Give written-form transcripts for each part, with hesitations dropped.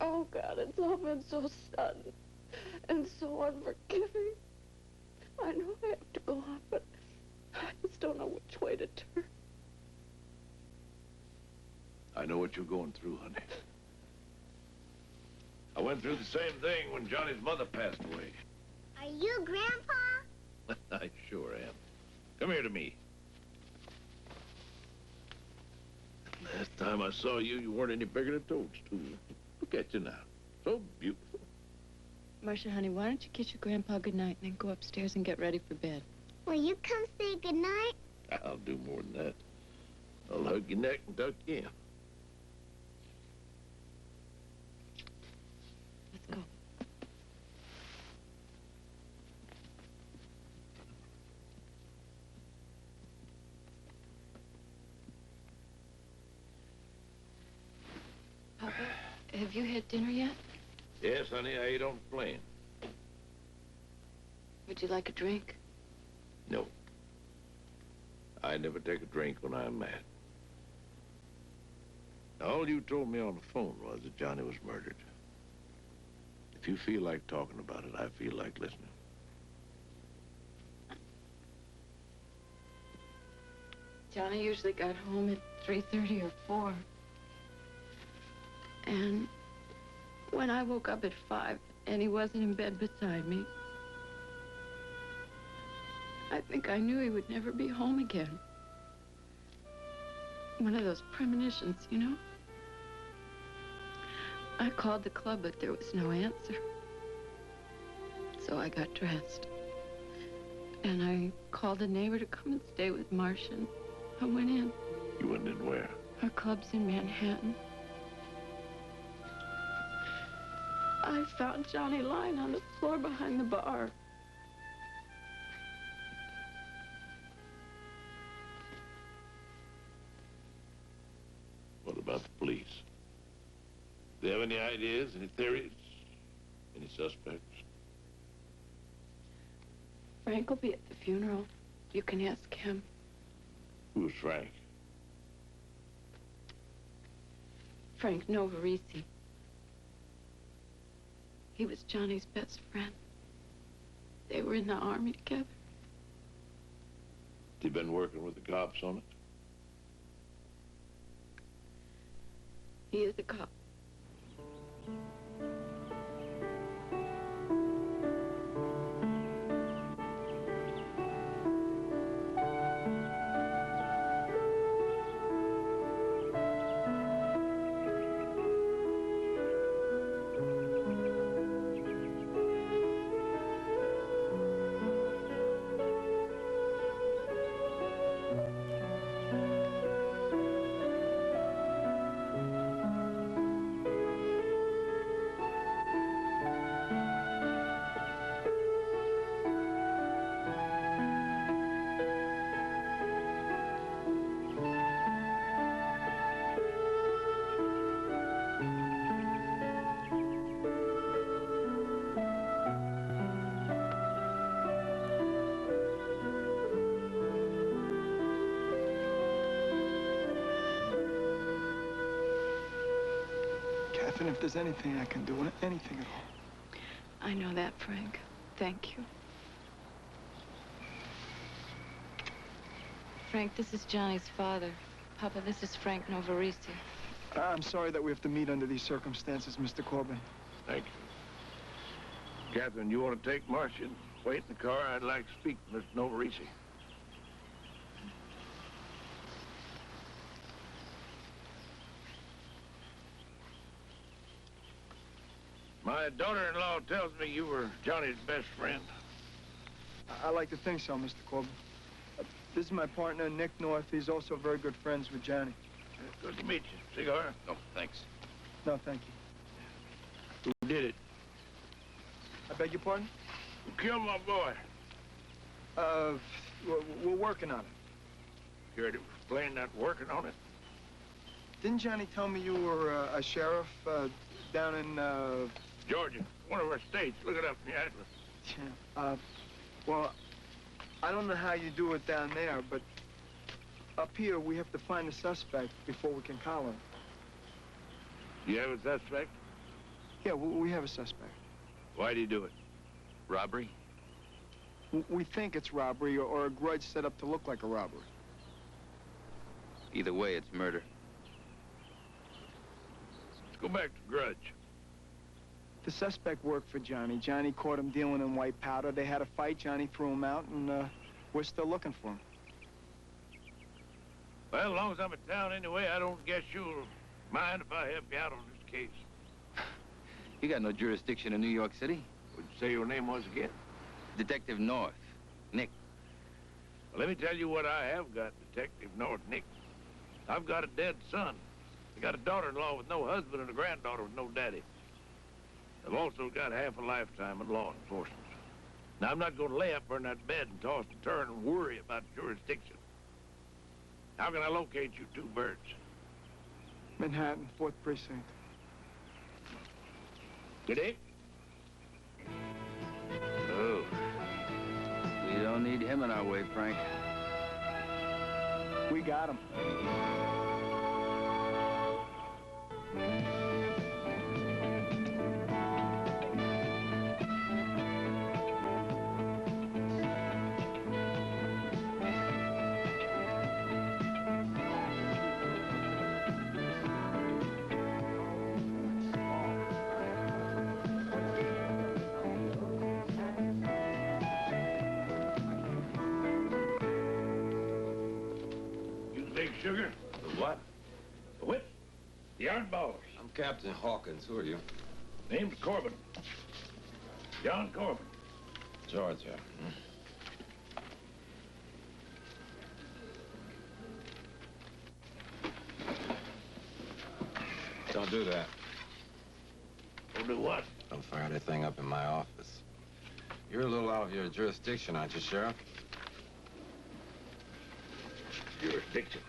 Oh, God, it's all been so sudden and so unforgiving. I know I have to go on, but I just don't know which way to turn. I know what you're going through, honey. I went through the same thing when Johnny's mother passed away. Are you Grandpa? I sure am. Come here to me. Last time I saw you, you weren't any bigger than a toadstool. Look at you now. So beautiful. Marcia, honey, why don't you kiss your grandpa goodnight and then go upstairs and get ready for bed? Will you come say goodnight? I'll do more than that. I'll hug your neck and tuck you in. Let's go. Papa, have you had dinner yet? Yes, honey, I ate on the plane. Would you like a drink? No. I never take a drink when I'm mad. All you told me on the phone was that Johnny was murdered. If you feel like talking about it, I feel like listening. Johnny usually got home at 3:30 or 4. And when I woke up at 5 and he wasn't in bed beside me, I think I knew he would never be home again. One of those premonitions, you know? I called the club, but there was no answer. So I got dressed. And I called a neighbor to come and stay with Marcia, and I went in. You went in where? Our club's in Manhattan. I found Johnny lying on the floor behind the bar. What about the police? Do they have any ideas, any theories, any suspects? Frank will be at the funeral. You can ask him. Who's Frank? Frank Novarese. He was Johnny's best friend. They were in the army together. He been working with the cops on it? He is a cop. And if there's anything I can do, anything at all. I know that, Frank. Thank you. Frank, this is Johnny's father. Papa, this is Frank Novarese. I'm sorry that we have to meet under these circumstances, Mr. Corbin. Thank you. Catherine, you want to take Marcia and wait in the car? I'd like to speak to Mr. Novarese. My daughter-in-law tells me you were Johnny's best friend. I like to think so, Mr. Corbin. This is my partner, Nick North. He's also very good friends with Johnny. Good to meet you. Cigar? No, thanks. No, thank you. Who did it? I beg your pardon? Who killed my boy? We're working on it. You heard it was plain not working on it? Didn't Johnny tell me you were a sheriff down in, Georgia, one of our states. Look it up in the atlas. Yeah. Well, I don't know how you do it down there, but up here we have to find a suspect before we can collar him. You have a suspect? Yeah, we have a suspect. Why'd he do it? Robbery? We think it's robbery or a grudge set up to look like a robbery. Either way, it's murder. Let's go back to grudge. The suspect worked for Johnny. Johnny caught him dealing in white powder. They had a fight. Johnny threw him out, and we're still looking for him. Well, as long as I'm in town anyway, I don't guess you'll mind if I help you out on this case. You got no jurisdiction in New York City. What'd you say your name was again? Detective North. Nick. Well, let me tell you what I have got, Detective North Nick. I've got a dead son. I got a daughter-in-law with no husband and a granddaughter with no daddy. I've also got half a lifetime in law enforcement. Now, I'm not going to lay up on that bed and toss and turn and worry about jurisdiction. How can I locate you two birds? Manhattan, 4th Precinct. Good day. Oh. We don't need him in our way, Frank. We got him. Sugar? The what? The whip? The yarn ballers. I'm Captain Hawkins. Who are you? Name's Corbin. John Corbin. Georgia. Don't do that. Don't do what? Don't fire anything up in my office. You're a little out of your jurisdiction, aren't you, Sheriff? Jurisdiction.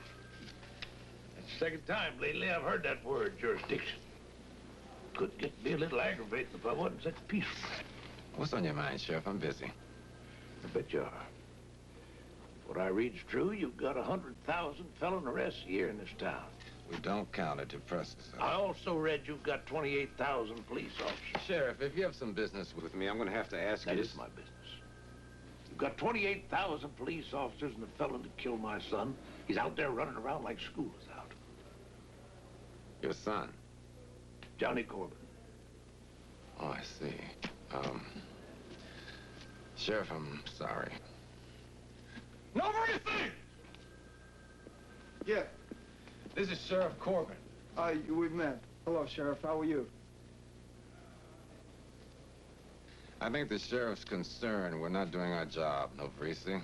That's the second time lately I've heard that word, jurisdiction. Could get me a little aggravating if I wasn't such peaceful. What's on your mind, Sheriff? I'm busy. I bet you are. If what I read's true, you've got 100,000 felon arrests a year in this town. We don't count it to press us. I also read you've got 28,000 police officers. Sheriff, if you have some business with me, I'm going to have to ask you... That is my business. You've got 28,000 police officers and the felon that killed my son. He's out there running around like school is out. Your son? Johnny Corbin. Oh, I see. Sheriff, I'm sorry. No, everything! Yeah. This is Sheriff Corbin. We've met. Hello, Sheriff. How are you? I think the sheriff's concerned we're not doing our job, no, Tracy?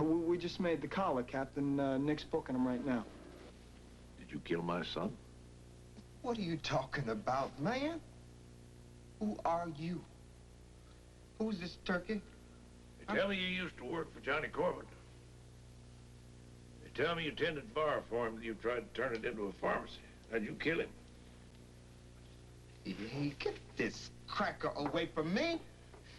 We just made the collar, Captain. Nick's booking him right now. Did you kill my son? What are you talking about, man? Who are you? Who's this turkey? They tell me you used to work for Johnny Corbin. They tell me you tended bar for him, that you tried to turn it into a pharmacy. How'd you kill him? Hey, get this cracker away from me.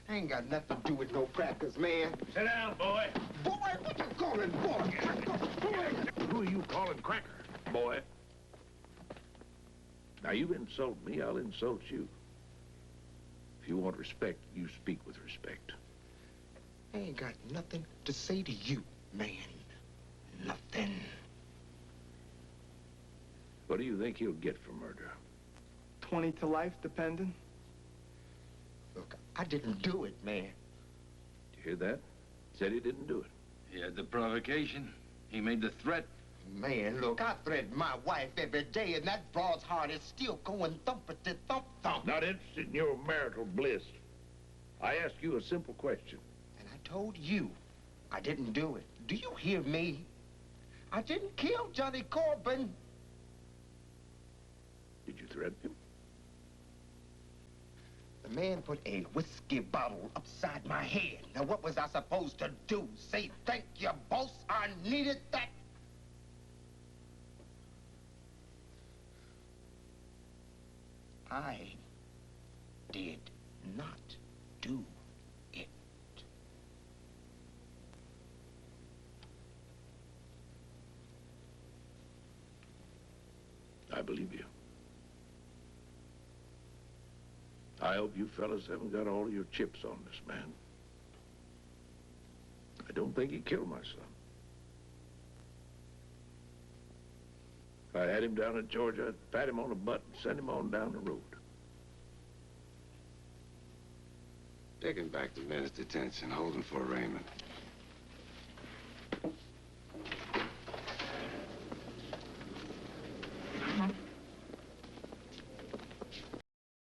I ain't got nothing to do with no crackers, man. Sit down, boy. Boy, what you calling boy? Who are you calling cracker, boy? Now, you insult me, I'll insult you. If you want respect, you speak with respect. I ain't got nothing to say to you, man. Nothing. What do you think he'll get for murder? 20 to life, depending. Look, I didn't do it, man. Did you hear that? Said he didn't do it. He had the provocation. He made the threat. Man, look, I threaten my wife every day, and that broad's heart is still going thumpity-thump-thump. Not interested in your marital bliss. I ask you a simple question. And I told you I didn't do it. Do you hear me? I didn't kill Johnny Corbin. Did you threaten him? The man put a whiskey bottle upside my head. Now, what was I supposed to do? Say thank you, boss? I needed that. I did not do it. I believe you. I hope you fellas haven't got all of your chips on this man. I don't think he killed my son. If I had him down in Georgia, I'd pat him on the butt and send him on down the road. Take him back to men's detention, hold him for arraignment.